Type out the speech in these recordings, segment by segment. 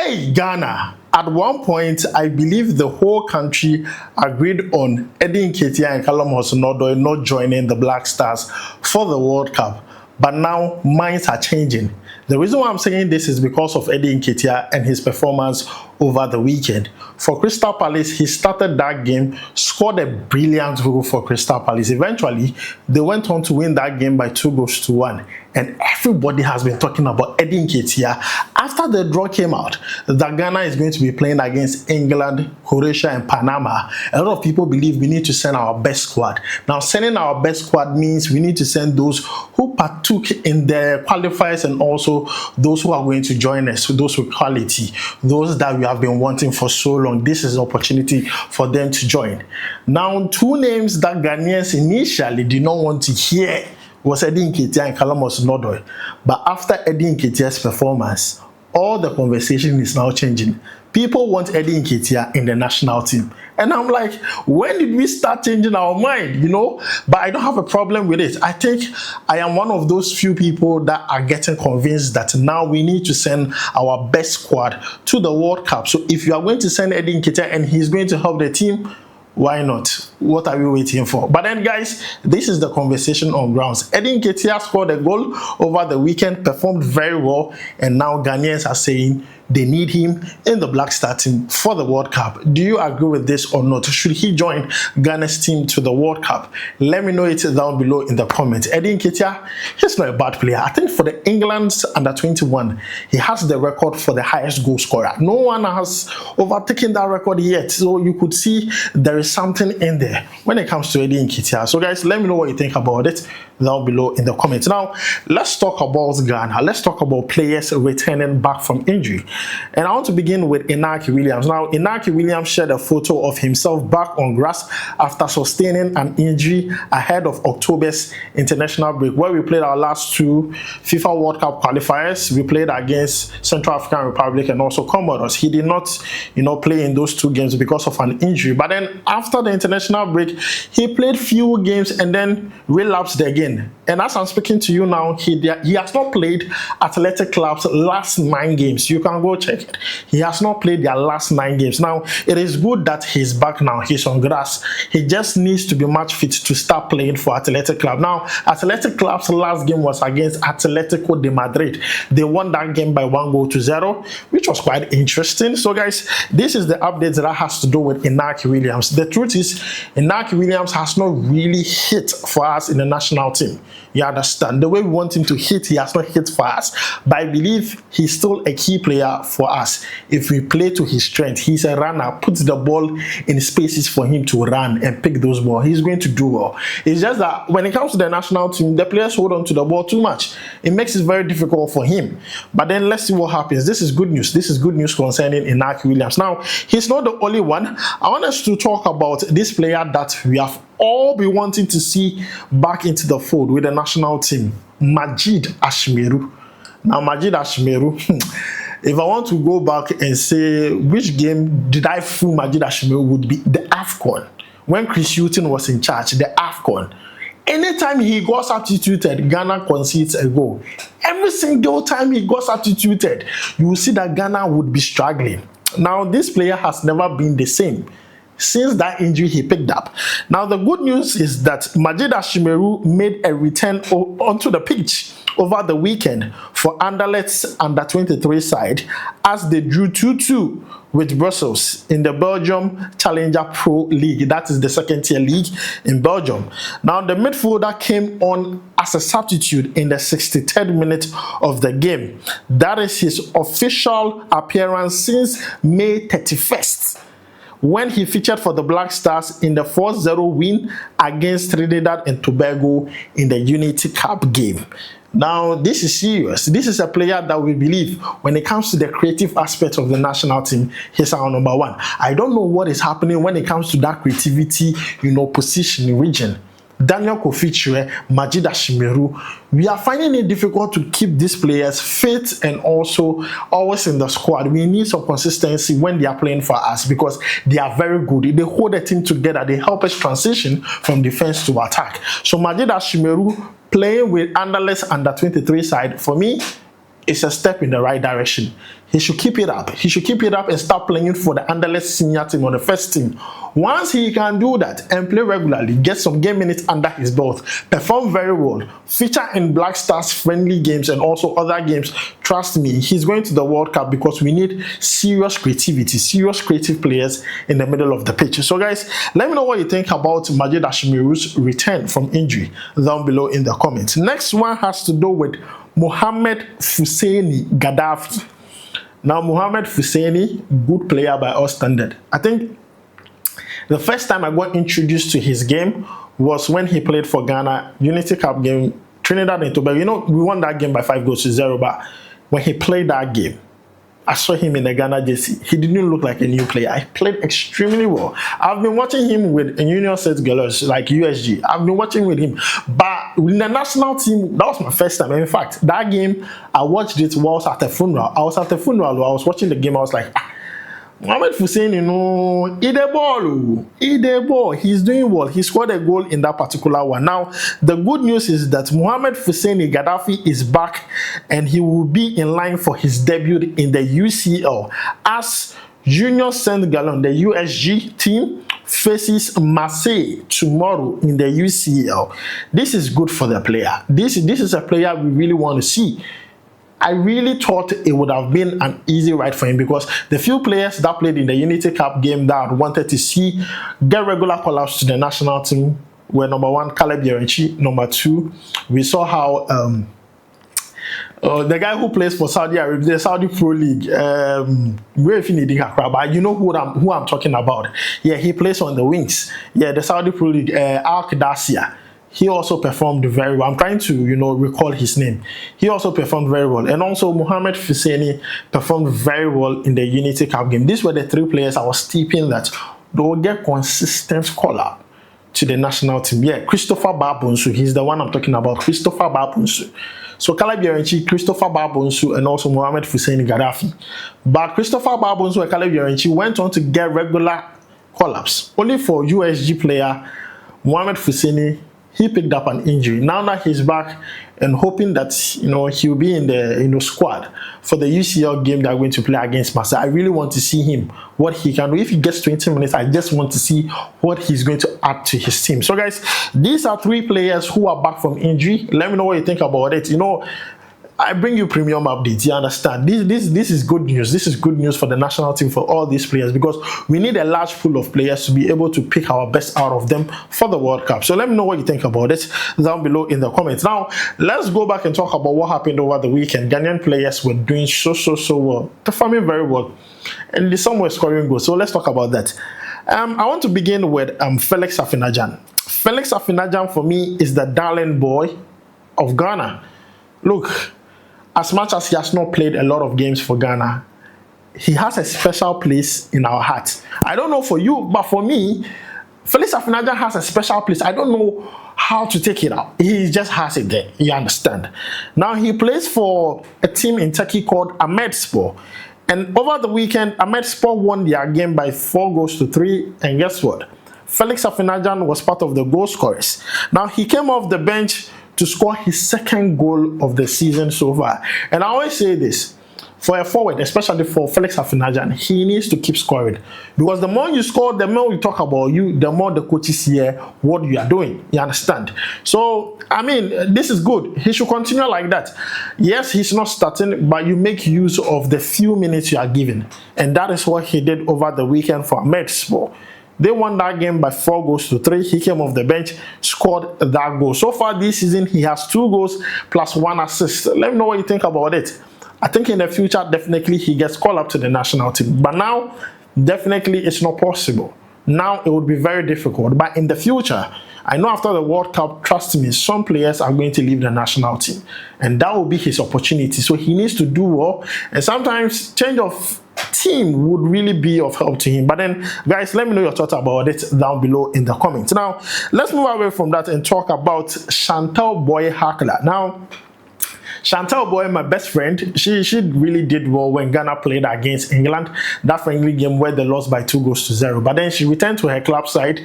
Hey, Ghana. At one point, I believe the whole country agreed on Nketiah and Callum Hudson-Odoi not joining the Black Stars for the World Cup. But now, minds are changing. The reason why I'm saying this is because of Nketiah and his performance over the weekend. For Crystal Palace, he started that game, scored a brilliant goal for Crystal Palace. Eventually, they went on to win that game by 2-1. And everybody has been talking about Nketiah after the draw came out that Ghana is going to be playing against England, Croatia, and Panama. A lot of people believe we need to send our best squad. Now, sending our best squad means we need to send those who partook in the qualifiers and also those who are going to join us, those with quality, those that we have been wanting for so long. This is an opportunity for them to join. Now, two names that Ghanaians initially did not want to hear was Nketiah and Callum Hudson-Odoi. But after Nketiah's performance, all the conversation is now changing. People want Nketiah in the national team. And I'm like, when did we start changing our mind, But I don't have a problem with it. I think I am one of those few people that are getting convinced that now we need to send our best squad to the World Cup. So if you are going to send Nketiah and he's going to help the team, why not? What are we waiting for? But then, guys, this is the conversation on grounds. Nketiah scored a goal over the weekend, performed very well, and now Ghanaians are saying they need him in the Black Star team for the World Cup. Do you agree with this or not? Should he join Ghana's team to the World Cup? Let me know it down below in the comments. Nketiah, he's not a bad player. I think for the England's under-21, he has the record for the highest goal scorer. No one has overtaken that record yet. So you could see there is something in there when it comes to Nketiah. So guys, let me know what you think about it down below in the comments. Now, let's talk about Ghana. Let's talk about players returning back from injury. And I want to begin with Inaki Williams. Now, Inaki Williams shared a photo of himself back on grass after sustaining an injury ahead of October's international break, where we played our last two FIFA World Cup qualifiers. We played against Central African Republic and also Comoros. He did not, play in those two games because of an injury. But then after the international break, he played few games and then relapsed again. And as I'm speaking to you now, he has not played Athletic Club's last 9 games. You can go check it. He has not played their last 9 games. Now, it is good that he's back now. He's on grass. He just needs to be match fit to start playing for Athletic Club. Now, Athletic Club's last game was against Atletico de Madrid. They won that game by 1-0, which was quite interesting. So, guys, this is the update that has to do with Inaki Williams. The truth is, Inaki Williams has not really hit for us in the national team. You understand? The way we want him to hit, he has not hit for us. But I believe he's still a key player for us. If we play to his strength, he's a runner, puts the ball in spaces for him to run and pick those balls. He's going to do well. It's just that when it comes to the national team, the players hold on to the ball too much. It makes it very difficult for him. But then let's see what happens. This is good news. This is good news concerning Inaki Williams. Now, he's not the only one. I want us to talk about this player that we have all be wanting to see back into the fold with the national team, Majeed Ashimeru. Now, Majeed Ashimeru, if I want to go back and say which game did I fool Majeed Ashimeru, would be the AFCON. When Chris Hughton was in charge, the AFCON. Anytime he got substituted, Ghana concedes a goal. Every single time he got substituted, you will see that Ghana would be struggling. Now, this player has never been the same since that injury he picked up. Now, the good news is that Majeed Ashimeru made a return onto the pitch over the weekend for Anderlecht's under-23 side as they drew 2-2 with Brussels in the Belgium Challenger Pro League. That is the second-tier league in Belgium. Now, the midfielder came on as a substitute in the 63rd minute of the game. That is his official appearance since May 31st. When he featured for the Black Stars in the 4-0 win against Trinidad and Tobago in the Unity Cup game. Now, this is serious. This is a player that we believe when it comes to the creative aspect of the national team, he's our number one. I don't know what is happening when it comes to that creativity, position region. Daniel Kofichire, Majeed Ashimeru, we are finding it difficult to keep these players fit and also always in the squad. We need some consistency when they are playing for us because they are very good. They hold the team together. They help us transition from defense to attack. So Majeed Ashimeru playing with Anderlecht's under-23 side, for me, is a step in the right direction. He should keep it up. He should keep it up and start playing for the Anderlecht senior team or the first team. Once he can do that and play regularly, get some game minutes under his belt, perform very well, feature in Black Stars friendly games and also other games, trust me, he's going to the World Cup because we need serious creativity, serious creative players in the middle of the pitch. So guys, let me know what you think about Majeed Ashimeru's return from injury down below in the comments. Next one has to do with Mohammed Fuseini Gaddafi. Now, Mohammed Fuseini, good player by all standard. I think the first time I got introduced to his game was when he played for Ghana, Unity Cup game, Trinidad and Tobago. You know, we won that game by 5-0, but when he played that game, I saw him in the Ghana jersey. He didn't look like a new player. He played extremely well. I've been watching him with Union Set Girls like USG. I've been watching with him. But in the national team, that was my first time. In fact, that game, I watched it while I was at a funeral. I was watching the game. I was like, Mohammed Fuseini, he the ball. He's doing well. He scored a goal in that particular one. Now, the good news is that Mohammed Fuseini Gaddafi is back and he will be in line for his debut in the UCL as Union Saint-Gallen, the USG team, faces Marseille tomorrow in the UCL. This is good for the player. This is a player we really want to see. I really thought it would have been an easy ride for him because the few players that played in the Unity Cup game that I wanted to see get regular call-ups to the national team were number 1, Caleb Yerenchi, number 2, we saw how the guy who plays for Saudi Arabia, the Saudi Pro League, but you know who I'm talking about. Yeah, he plays on the wings. Yeah, the Saudi Pro League, Dacia. He also performed very well. I'm trying to, recall his name. He also performed very well. And also, Mohammed Fuseini performed very well in the Unity Cup game. These were the 3 players I was tipping that they will get consistent call-up to the national team. Yeah, Christopher Babunsu, he's the one I'm talking about. Christopher Babunsu. So, Caleb Yerenchi, Christopher Babunsu, and also Mohammed Fuseini Gaddafi. But Christopher Babunsu and Caleb Yerenchi went on to get regular call-ups. Only for USG player Mohammed Fuseini, he picked up an injury. Now that he's back and hoping that he'll be in the squad for the UCL game they're going to play against Marseille. I really want to see him, what he can do. If he gets 20 minutes, I just want to see what he's going to add to his team. So guys, these are 3 players who are back from injury. Let me know what you think about it. I bring you premium updates, you understand. This is good news. This is good news for the national team, for all these players, because we need a large pool of players to be able to pick our best out of them for the World Cup. So let me know what you think about it down below in the comments. Now, let's go back and talk about what happened over the weekend. Ghanaian players were doing so well, performing very well, and some were scoring goals. So let's talk about that. I want to begin with Felix Afena Gyan. Felix Afena Gyan, for me, is the darling boy of Ghana. Look, as much as he has not played a lot of games for Ghana, he has a special place in our hearts. I don't know for you, but for me, Felix Afena Gyan has a special place. I don't know how to take it out. He just has it there. You understand? Now, he plays for a team in Turkey called Ahmedspor. And over the weekend, Ahmedspor won their game by 4-3. And guess what? Felix Afena Gyan was part of the goal scorers. Now, he came off the bench to score his 2nd goal of the season so far. And I always say this, for a forward, especially for Felix Afena Gyan, he needs to keep scoring. Because the more you score, the more we talk about you, the more the coaches hear what you are doing. You understand? So, I mean, this is good. He should continue like that. Yes, he's not starting, but you make use of the few minutes you are given. And that is what he did over the weekend for Ahmedspor. They won that game by 4-3. He came off the bench, scored that goal. So far this season, he has 2 goals plus 1 assist. Let me know what you think about it. I think in the future, definitely he gets called up to the national team. But now, definitely it's not possible. Now it would be very difficult. But in the future, I know after the World Cup, trust me, some players are going to leave the national team. And that will be his opportunity. So he needs to do well. And sometimes change of team would really be of help to him. But then, guys, let me know your thoughts about it down below in the comments. Now, let's move away from that and talk about Chantelle Boye-Hlorkah. Now, Chantelle Boye, my best friend, she really did well when Ghana played against England, that friendly game where they lost by 2-0. But then she returned to her club side,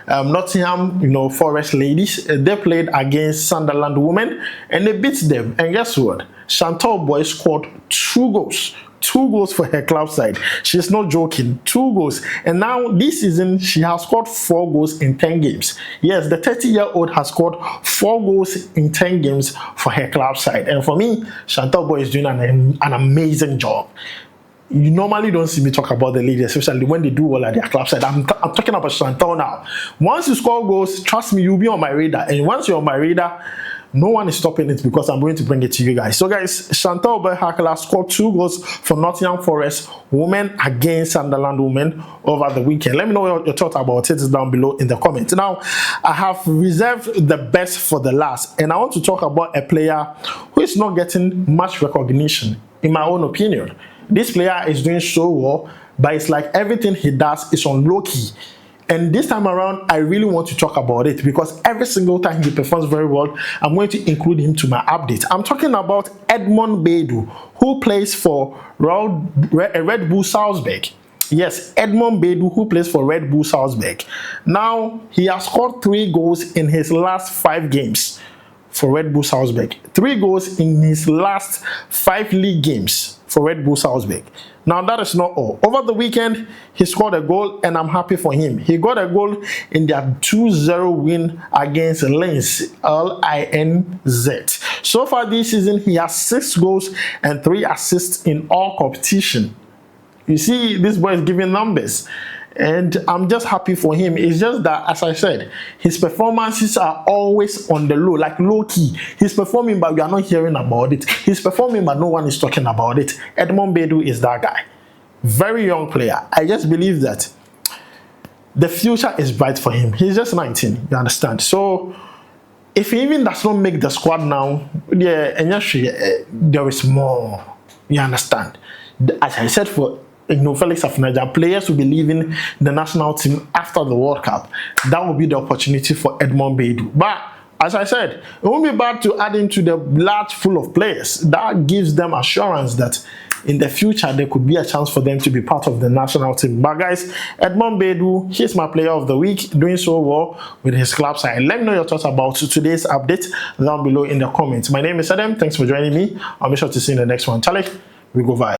Nottingham, Forest ladies. They played against Sunderland women and they beat them. And guess what? Chantelle Boye scored 2 goals. 2 goals for her club side. She's not joking. 2 goals. And now this season, she has scored 4 goals in 10 games. Yes, the 30-year-old has scored 4 goals in 10 games for her club side. And for me, Chantelle Boye is doing an amazing job. You normally don't see me talk about the ladies, especially when they do well at their club side. I'm talking about Chantelle now. Once you score goals, trust me, you'll be on my radar. And once you're on my radar, no one is stopping it because I'm going to bring it to you guys. So guys, Chantelle Boye-Hlorkah scored 2 goals for Nottingham Forest women against Sunderland women over the weekend. Let me know what your thoughts about it is down below in the comments. Now, I have reserved the best for the last, and I want to talk about a player who is not getting much recognition, in my own opinion. This player is doing so well, but it's like everything he does is on low key. And this time around, I really want to talk about it because every single time he performs very well, I'm going to include him to my update. I'm talking about Edmund Baidoo, who plays for Red Bull Salzburg. Yes, Edmund Baidoo, who plays for Red Bull Salzburg. Now, he has scored 3 goals in his last 5 games for Red Bull Salzburg. 3 goals in his last 5 league games for Red Bull Salzburg. Now, that is not all. Over the weekend, he scored a goal, and I'm happy for him. He got a goal in their 2-0 win against Linz, L-I-N-Z. So far this season, he has 6 goals and 3 assists in all competition. You see, this boy is giving numbers. And I'm just happy for him. It's just that, as I said, his performances are always on the low, like low key. He's performing, but we are not hearing about it. He's performing, but no one is talking about it. Edmund Baidoo is that guy. Very young player. I just believe that the future is bright for him. He's just 19, you understand? So, if he even does not make the squad now, yeah, and there is more. You understand? As I said, Felix Afena Gyan, players will be leaving the national team after the World Cup. That will be the opportunity for Edmund Baidoo. But as I said, it won't be bad to add him to the large full of players. That gives them assurance that in the future there could be a chance for them to be part of the national team. But guys, Edmund Baidoo, he's my player of the week, doing so well with his club side. Let me know your thoughts about today's update down below in the comments. My name is Adam. Thanks for joining me. I'll be sure to see you in the next one. Charlie, we go viral.